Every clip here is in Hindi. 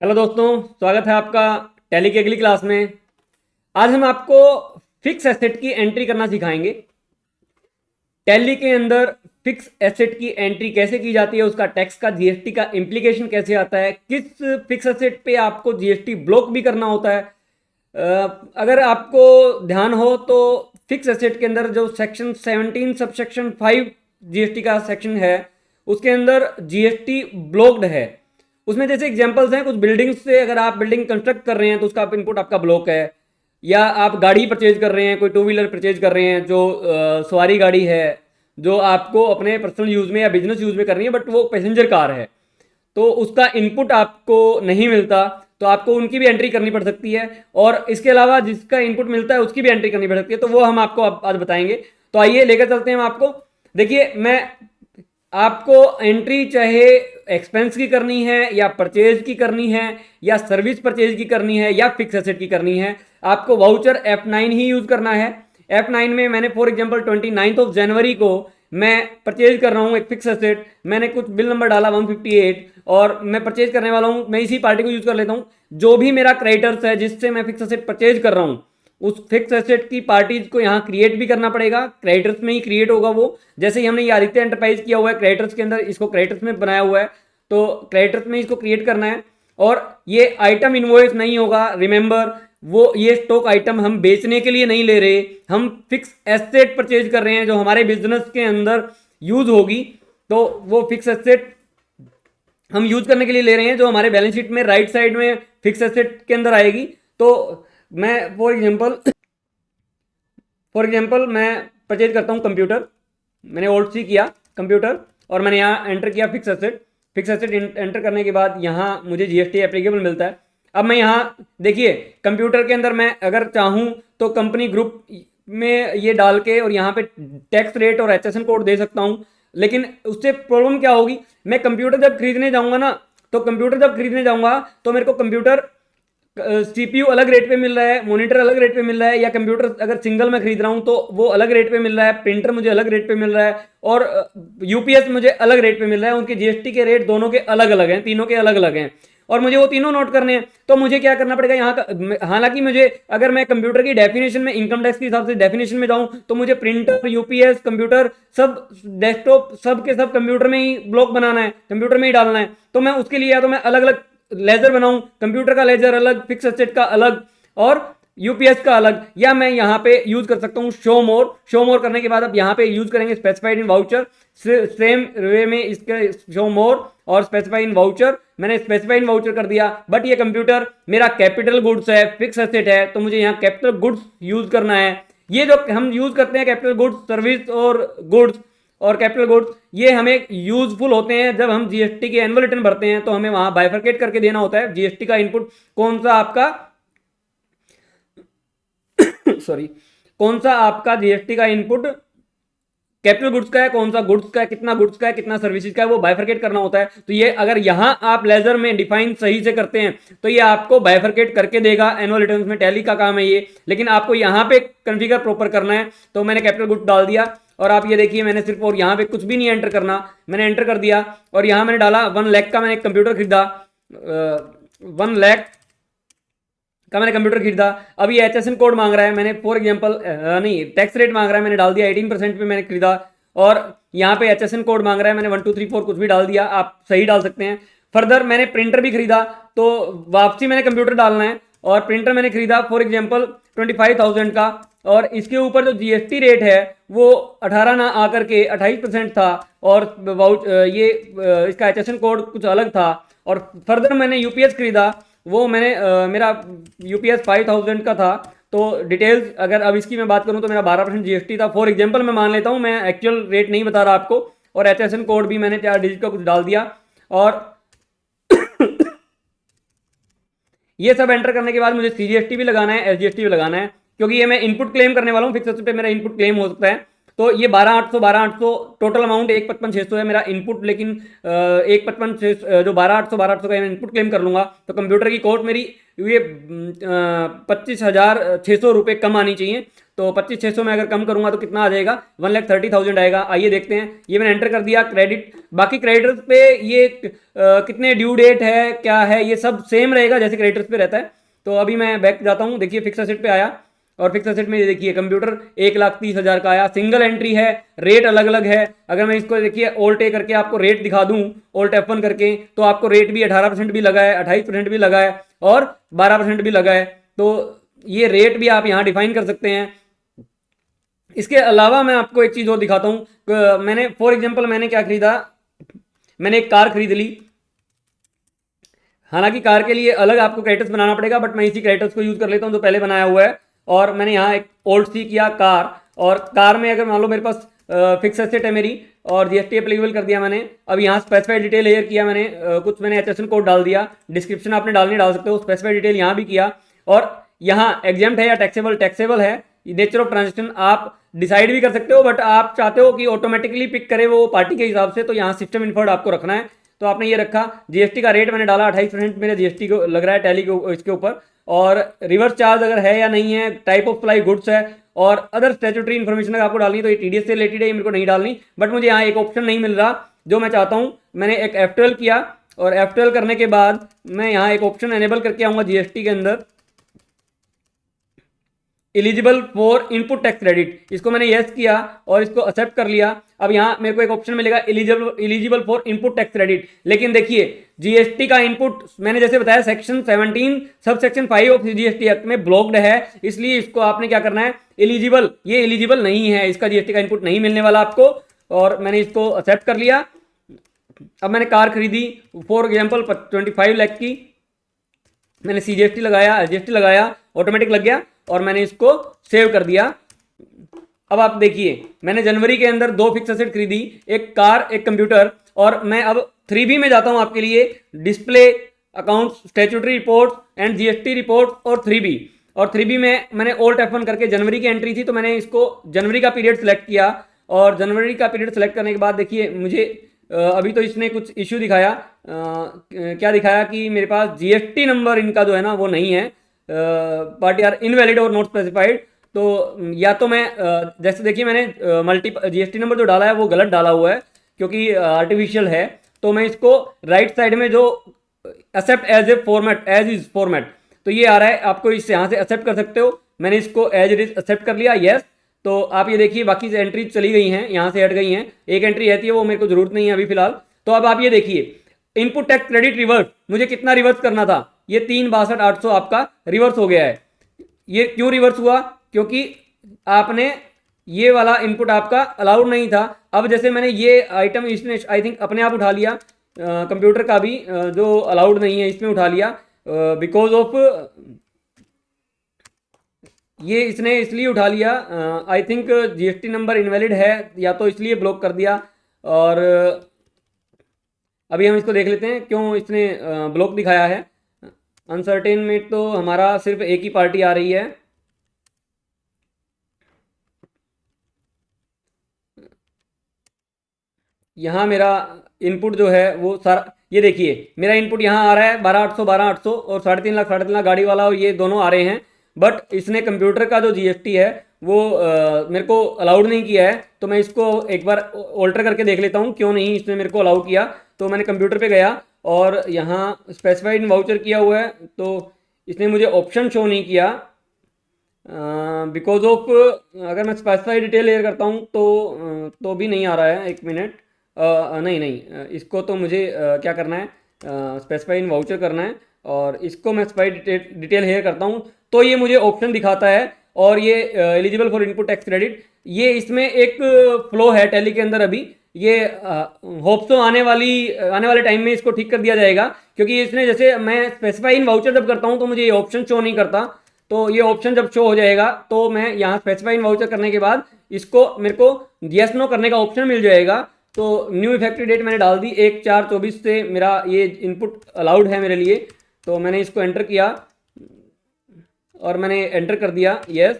हेलो दोस्तों, स्वागत है आपका टैली की अगली क्लास में। आज हम आपको फिक्स एसेट की एंट्री करना सिखाएंगे। टैली के अंदर फिक्स एसेट की एंट्री कैसे की जाती है, उसका टैक्स का जीएसटी का इम्प्लीकेशन कैसे आता है, किस फिक्स एसेट पे आपको जीएसटी ब्लॉक भी करना होता है। अगर आपको ध्यान हो तो फिक्स एसेट के अंदर जो सेक्शन 17 सबसेक्शन 5 जीएसटी का सेक्शन है, उसके अंदर जीएसटी ब्लॉक्ड है। उसमें जैसे एग्जांपल्स हैं, कुछ बिल्डिंग्स से अगर आप बिल्डिंग कंस्ट्रक्ट कर रहे हैं तो उसका इनपुट आपका ब्लॉक है, या आप गाड़ी परचेज कर रहे हैं, कोई टू व्हीलर परचेज कर रहे हैं जो सवारी गाड़ी है, जो आपको अपने पर्सनल यूज़ में या बिजनेस यूज़ में करनी है, बट वो पैसेंजर कार है, तो उसका इनपुट आपको नहीं मिलता, तो आपको उनकी भी एंट्री करनी पड़ सकती है। और इसके अलावा जिसका इनपुट मिलता है उसकी भी एंट्री करनी पड़ सकती है, तो वो हम आपको आज बताएंगे। तो आइए लेकर चलते हैं हम आपको। देखिए, मैं आपको एंट्री चाहे एक्सपेंस की करनी है, या परचेज की करनी है, या सर्विस परचेज की करनी है, या फिक्स एसेट की करनी है, आपको वाउचर F9 ही यूज करना है। F9 में मैंने फॉर एग्जांपल 29 जनवरी को मैं परचेज कर रहा हूँ एक फिक्स एसेट, मैंने कुछ बिल नंबर डाला 158 और मैं परचेज करने वाला हूँ। मैं इसी पार्टी को यूज कर लेता हूँ। जो भी मेरा क्रेडिटर्स है जिससे मैं फिक्स एसेट परचेज कर रहा हूँ, उस फिक्स एसेट की पार्टीज को यहाँ क्रिएट भी करना पड़ेगा। क्रेडिटर्स में ही क्रिएट होगा वो। जैसे ही हमने ये आदित्य एंटरप्राइज किया हुआ है क्रेडिटर्स के अंदर, इसको क्रेडिटर्स में बनाया हुआ है, तो क्रेडिटर्स में इसको क्रिएट करना है। और ये आइटम इनवॉइस नहीं होगा, रिमेंबर। वो ये स्टॉक आइटम हम बेचने के लिए नहीं ले रहे, हम फिक्स एसेट परचेज कर रहे हैं जो हमारे बिजनेस के अंदर यूज होगी। तो वो फिक्स एसेट हम यूज करने के लिए ले रहे हैं जो हमारे बैलेंस शीट में राइट साइड में फिक्स एसेट के अंदर आएगी। तो मैं फॉर एग्जांपल मैं परचेज करता हूँ कंप्यूटर। मैंने ऑल्ट सी किया कंप्यूटर और मैंने यहाँ एंटर किया fix asset. Fix asset enter करने के बाद यहाँ मुझे जीएसटी एप्लीकेबल मिलता है। अब मैं यहाँ देखिए, कंप्यूटर के अंदर मैं अगर चाहूँ तो कंपनी ग्रुप में ये डाल के और यहाँ पे टैक्स रेट और एचएसएन कोड दे सकता हूँ। लेकिन उससे प्रॉब्लम क्या होगी, मैं कंप्यूटर जब खरीदने जाऊँगा ना, तो कंप्यूटर जब खरीदने जाऊँगा तो मेरे को कंप्यूटर सीपीयू अलग रेट पे मिल रहा है, मॉनिटर अलग रेट पे मिल रहा है, या कंप्यूटर अगर सिंगल में खरीद रहा हूँ तो वो अलग रेट पे मिल रहा है, प्रिंटर मुझे अलग रेट पे मिल रहा है, और यूपीएस मुझे अलग रेट पे मिल रहा है। उनके जीएसटी के रेट दोनों के अलग अलग हैं, तीनों के अलग अलग हैं, और मुझे वो तीनों नोट करने हैं। तो मुझे क्या करना पड़ेगा यहाँ का, हालांकि मुझे अगर मैं कंप्यूटर की डेफिनेशन में, इनकम टैक्स के हिसाब से डेफिनेशन में जाऊँ, तो मुझे प्रिंटर, यूपीएस, कंप्यूटर, सब डेस्कटॉप, सब के सब कंप्यूटर में ही ब्लॉक बनाना है, कंप्यूटर में ही डालना है। तो मैं उसके लिए या तो मैं अलग अलग लेजर बनाऊं, कंप्यूटर का लेजर अलग, फिक्स एसेट का अलग, और यूपीएस का अलग, या मैं यहाँ पे यूज कर सकता हूँ शो मोर। शो मोर करने के बाद अब यहाँ पे यूज करेंगे specified in voucher. Same way में इसके शो मोर और स्पेसिफाइड इन वाउचर, मैंने स्पेसिफाइड इन वाउचर कर दिया। बट ये कंप्यूटर मेरा कैपिटल गुड्स है, फिक्स एसेट है, तो मुझे यहाँ कैपिटल गुड्स यूज करना है। ये जो हम यूज करते हैं कैपिटल गुड्स, सर्विस और गुड्स और कैपिटल गुड्स, ये हमें यूजफुल होते हैं जब हम जीएसटी की एनुअल रिटर्न भरते हैं, तो हमें वहां बाइफरकेट करके देना होता है जीएसटी का इनपुट कौन सा आपका सॉरी, कौन सा आपका जीएसटी का इनपुट कैपिटल गुड्स का है, कौन सा गुड्स का है, कितना गुड्स का है, कितना सर्विसेज का है, वो बाइफरकेट करना होता है। तो ये अगर यहां आप लेजर में डिफाइन सही से करते हैं तो ये आपको बाइफरकेट करके देगा एनुअल रिटर्न में। टैली का काम है ये, लेकिन आपको यहां पे कॉन्फ़िगर प्रॉपर करना है। तो मैंने कैपिटल गुड्स डाल दिया, और आप ये देखिए मैंने सिर्फ, और यहाँ पे कुछ भी नहीं एंटर करना, मैंने एंटर कर दिया। और यहाँ मैंने डाला 1 लाख का मैंने एक कंप्यूटर खरीदा, 1 लाख का मैंने कंप्यूटर खरीदा। अभी एचएसएन कोड मांग रहा है, मैंने फॉर एग्जांपल नहीं, टैक्स रेट मांग रहा है, मैंने डाल दिया 18% पे मैंने खरीदा। और यहाँ पे एचएसएन कोड मांग रहा है, मैंने 1 2 3 4 कुछ भी डाल दिया, आप सही डाल सकते हैं। फर्दर मैंने प्रिंटर भी खरीदा, तो वापसी मैंने कंप्यूटर डालना है, और प्रिंटर मैंने खरीदा फॉर एग्जाम्पल 25,000 का, और इसके ऊपर जो जीएसटी रेट है वो 18 ना आकर के 28% था, और ये इसका एचएसएन कोड कुछ अलग था। और फर्दर मैंने यूपीएस खरीदा, वो मैंने मेरा यूपीएस 5,000 का था। तो डिटेल्स अगर अब इसकी मैं बात करूं तो मेरा 12% जीएसटी था फॉर एग्जांपल, मैं मान लेता हूं, मैं एक्चुअल रेट नहीं बता रहा आपको। और एचएसएन कोड भी मैंने 4 डिजिट का कुछ डाल दिया। और ये सब एंटर करने के बाद मुझे सीजीएसटी भी लगाना है, एसजीएसटी भी लगाना है, क्योंकि ये मैं इनपुट क्लेम करने वाला हूँ। फिक्स एसेट पे मेरा इनपुट क्लेम हो सकता है। तो ये 12,800 टोटल अमाउंट 155,600 है मेरा इनपुट, लेकिन 155,600 जो 12,800 का मैं इनपुट क्लेम कर लूंगा, तो कंप्यूटर की कॉस्ट मेरी ये 25,600 रुपये कम आनी चाहिए। तो 25,600 में अगर कम करूंगा तो कितना आ जाएगा, 1,30,000 आएगा। आइए देखते हैं, ये मैंने एंटर कर दिया। क्रेडिट, बाकी क्रेडिटर्स पे ये कितने ड्यू डेट है, क्या है, ये सब सेम रहेगा जैसे क्रेडिटर्स पे रहता है। तो अभी मैं बैक जाता हूँ, देखिए फिक्स एसेट पे आया और फिक्स एसेट में ये देखिए कंप्यूटर 1,30,000 का आया, सिंगल एंट्री है, रेट अलग अलग है। अगर मैं इसको देखिए ओल्ट ए करके आपको रेट दिखा दूं, ओल्ट F1 करके, तो आपको रेट भी 18% भी लगा है, 28% भी लगा है और 12% भी लगा है। तो ये रेट भी आप यहाँ डिफाइन कर सकते हैं। इसके अलावा मैं आपको एक चीज और दिखाता हूँ। मैंने फॉर एग्जाम्पल मैंने क्या खरीदा, मैंने एक कार खरीद ली। हालांकि कार के लिए अलग आपको क्रेडिटर्स बनाना पड़ेगा, बट मैं इसी क्रेडिटर्स को यूज कर लेता हूँ जो पहले बनाया हुआ है। और मैंने यहाँ एक ओल्ड सी किया कार, और कार में अगर मान लो मेरे पास फिक्स एसेट है मेरी और जीएसटी एप्लीकेबल कर दिया मैंने। अब यहाँ स्पेसिफाइड डिटेल एयर किया मैंने, कुछ मैंने HSN कोड डाल दिया, डिस्क्रिप्शन आपने डाल सकते हो, स्पेसिफाइड डिटेल यहाँ भी किया। और यहाँ एग्जेम्प्ट है या टैक्सेबल है, नेचर ऑफ ट्रांजेक्शन आप डिसाइड भी कर सकते हो, बट आप चाहते हो कि ऑटोमेटिकली पिक करे वो पार्टी के हिसाब से, तो यहाँ सिस्टम इन्फर्ड आपको रखना है। तो आपने ये रखा। जीएसटी का रेट मैंने डाला 28% मेरे जीएसटी को लग रहा है टैली को इसके ऊपर। और रिवर्स चार्ज अगर है या नहीं है, टाइप ऑफ सप्लाई गुड्स है, और अदर स्टैट्यूटरी इन्फॉर्मेशन अगर आपको डालनी है तो ये टीडीएस से रिलेटेड है, ये मेरे को नहीं डालनी। बट मुझे यहाँ एक ऑप्शन नहीं मिल रहा जो मैं चाहता हूँ। मैंने एक F12 किया और F12 करने के बाद मैं यहाँ एक ऑप्शन एनेबल करके आऊँगा जीएसटी के अंदर, eligible for input tax credit. इसको मैंने यस किया और इसको एक्सेप्ट कर लिया। अब यहाँ मेरे को एक ऑप्शन मिलेगा eligible for input tax credit. लेकिन देखिए जीएसटी का इनपुट मैंने जैसे बताया section 17 sub section 5 of GST act में ब्लॉक्ड है, इसलिए इसको आपने क्या करना है, एलिजिबल, ये एलिजिबल नहीं है, इसका जीएसटी का इनपुट नहीं मिलने वाला आपको। और मैंने इसको एक्सेप्ट कर लिया। अब मैंने कार खरीदी फॉर एग्जाम्पल 25 लाख की, मैंने CGST लगाया, SGST लगाया, ऑटोमेटिक लग गया और मैंने इसको सेव कर दिया। अब आप देखिए मैंने जनवरी के अंदर 2 फिक्स एसेट खरीदी, एक कार एक कंप्यूटर। और मैं अब 3B में जाता हूं आपके लिए, display accounts, statutory report and GST report और 3B। और 3B में मैंने ओल्ट F1 करके जनवरी की एंट्री थी, तो मैंने इसको जनवरी का पीरियड सेलेक्ट किया। और जनवरी का पीरियड सेलेक्ट करने के बाद देखिए मुझे अभी तो इसने कुछ इश्यू दिखाया, क्या दिखाया कि मेरे पास जीएसटी नंबर इनका जो है ना वो नहीं है, पार्टी आर इनवैलिड और नॉट स्पेसिफाइड। तो या तो मैं जैसे देखिए मैंने मल्टी जीएसटी नंबर जो डाला है वो गलत डाला हुआ है क्योंकि आर्टिफिशियल है। तो मैं इसको राइट साइड में जो except as A format, as is format, तो ये आ रहा है, आपको इस यहाँ से एक्सेप्ट कर सकते हो। मैंने इसको एज इट इज एक्सेप्ट कर लिया, यस। तो आप ये देखिए बाकी से एंट्री चली गई हैं, यहाँ से हट गई हैं, एक एंट्री रहती है वो मेरे को जरूरत नहीं है अभी फिलहाल। तो अब आप ये देखिए इनपुट टैक्स क्रेडिट रिवर्स, मुझे कितना रिवर्स करना था, ये 3,62,800 आपका रिवर्स हो गया है। ये क्यों रिवर्स हुआ, क्योंकि आपने ये वाला इनपुट आपका अलाउड नहीं था। अब जैसे मैंने ये आइटम इसने आई थिंक अपने आप उठा लिया, कंप्यूटर का भी जो अलाउड नहीं है इसमें उठा लिया, बिकॉज ऑफ ये इसने इसलिए उठा लिया, I think GST number invalid है या तो इसलिए ब्लॉक कर दिया। और अभी हम इसको देख लेते हैं क्यों इसने ब्लॉक दिखाया है। अनसर्टेन में तो हमारा सिर्फ एक ही पार्टी आ रही है, यहाँ मेरा इनपुट जो है वो सारा, ये देखिए मेरा इनपुट यहाँ आ रहा है 12,800 12,800 और 3.5 लाख गाड़ी वाला, और ये दोनों आ रहे हैं। बट इसने कंप्यूटर का जो जीएसटी है वो मेरे को अलाउड नहीं किया है। तो मैं इसको एक बार ऑल्टर करके देख लेता हूँ क्यों नहीं इसने मेरे को अलाउ किया। तो मैंने कंप्यूटर पे गया और यहाँ स्पेसिफाइड वाउचर किया हुआ है, तो इसने मुझे ऑप्शन शो नहीं किया बिकॉज ऑफ, अगर मैं स्पेसिफाइड डिटेल एयर करता हूँ तो भी नहीं आ रहा है। एक मिनट, नहीं इसको तो मुझे क्या करना है, स्पेसिफाइड वाउचर करना है और इसको मैं स्पेसिफाइड डिटेल हेयर करता हूँ तो ये मुझे ऑप्शन दिखाता है। और ये eligible for input tax credit, ये इसमें एक फ्लो है टैली के अंदर अभी, ये होप सो आने वाले टाइम में इसको ठीक कर दिया जाएगा। क्योंकि इसने जैसे मैं स्पेसिफाई इन वाउचर जब करता हूँ तो मुझे ये ऑप्शन शो नहीं करता, तो ये ऑप्शन जब शो हो जाएगा तो मैं यहाँ स्पेसिफाई इन वाउचर करने के बाद इसको मेरे को यस नो करने का ऑप्शन मिल जाएगा। तो न्यू इफेक्टिव डेट मैंने डाल दी 1/4/24 से मेरा ये इनपुट अलाउड है मेरे लिए। तो मैंने इसको एंटर किया और मैंने एंटर कर दिया यस।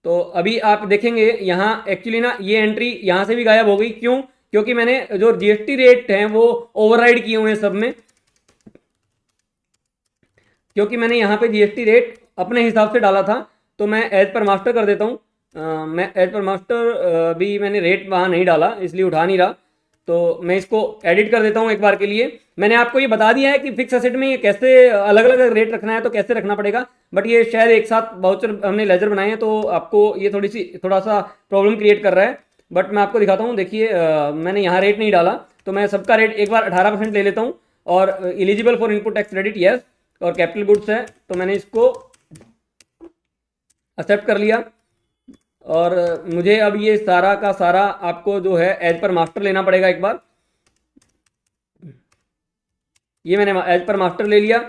तो अभी आप देखेंगे यहाँ एक्चुअली ना ये एंट्री यहाँ से भी गायब हो गई, क्यों, क्योंकि मैंने जो जीएसटी रेट हैं वो ओवरराइड किए हुए हैं सब में, क्योंकि मैंने यहाँ पे जीएसटी रेट अपने हिसाब से डाला था। तो मैं एज पर मास्टर कर देता हूँ। मैं एज पर मास्टर अभी मैंने रेट वहाँ नहीं डाला इसलिए उठा नहीं रहा, तो मैं इसको एडिट कर देता हूँ एक बार के लिए। मैंने आपको ये बता दिया है कि फिक्स एसेट में ये कैसे अलग अलग रेट रखना है तो कैसे रखना पड़ेगा, बट ये शायद एक साथ वाउचर हमने लेजर बनाए हैं तो आपको ये थोड़ा सा प्रॉब्लम क्रिएट कर रहा है। बट मैं आपको दिखाता हूँ, देखिए मैंने यहाँ रेट नहीं डाला तो मैं सबका रेट एक बार 18% ले लेता हूँ। और eligible for input tax credit yes, और कैपिटल गुड्स है तो मैंने इसको एक्सेप्ट कर लिया। और मुझे अब ये सारा का सारा आपको जो है एज पर मास्टर लेना पड़ेगा एक बार। ये मैंने एज पर मास्टर ले लिया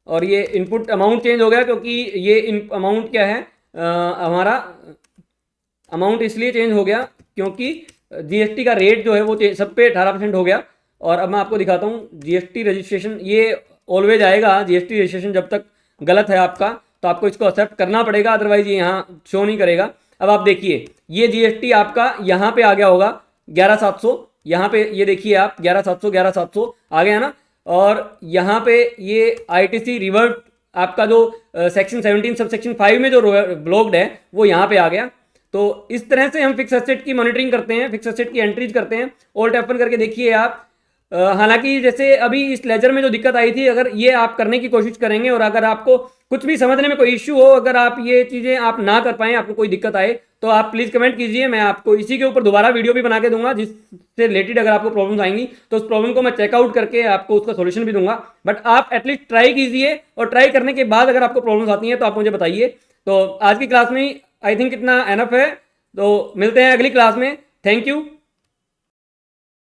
और ये इनपुट अमाउंट चेंज हो गया क्योंकि ये अमाउंट क्या है, हमारा अमाउंट इसलिए चेंज हो गया क्योंकि जीएसटी का रेट जो है वो सब पे 18% हो गया। और अब मैं आपको दिखाता हूँ जीएसटी रजिस्ट्रेशन, ये ऑलवेज आएगा जीएसटी रजिस्ट्रेशन, जब तक गलत है आपका तो आपको इसको एक्सेप्ट करना पड़ेगा, अदरवाइज ये यहाँ शो नहीं करेगा। अब आप देखिए ये जीएसटी आपका यहाँ पे आ गया होगा 11,700, यहाँ पे ये देखिए आप 11,700 आ गया ना। और यहाँ पे ये आईटीसी रिवर्ट आपका जो सेक्शन 17 सब सेक्शन 5 में जो ब्लॉक्ड है वो यहाँ पे आ गया। तो इस तरह से हम फिक्स एसेट की मॉनिटरिंग करते हैं, फिक्स एसेट की एंट्रीज करते हैं। ऑल्ट F1 करके देखिए आप। हालांकि जैसे अभी इस लेजर में जो दिक्कत आई थी, अगर ये आप करने की कोशिश करेंगे और अगर आपको कुछ भी समझने में कोई इश्यू हो, अगर आप ये चीज़ें आप ना कर पाएँ, आपको कोई दिक्कत आए तो आप प्लीज़ कमेंट कीजिए, मैं आपको इसी के ऊपर दोबारा वीडियो भी बना के दूंगा जिससे रिलेटेड अगर आपको प्रॉब्लम्स आएंगी तो उस प्रॉब्लम को मैं चेकआउट करके आपको उसका सोल्यूशन भी दूंगा। बट आप एटलीस्ट ट्राई कीजिए और ट्राई करने के बाद अगर आपको प्रॉब्लम्स आती हैं तो आप मुझे बताइए। तो आज की क्लास में आई थिंक इतना एनफ है, तो मिलते हैं अगली क्लास में। Thank you.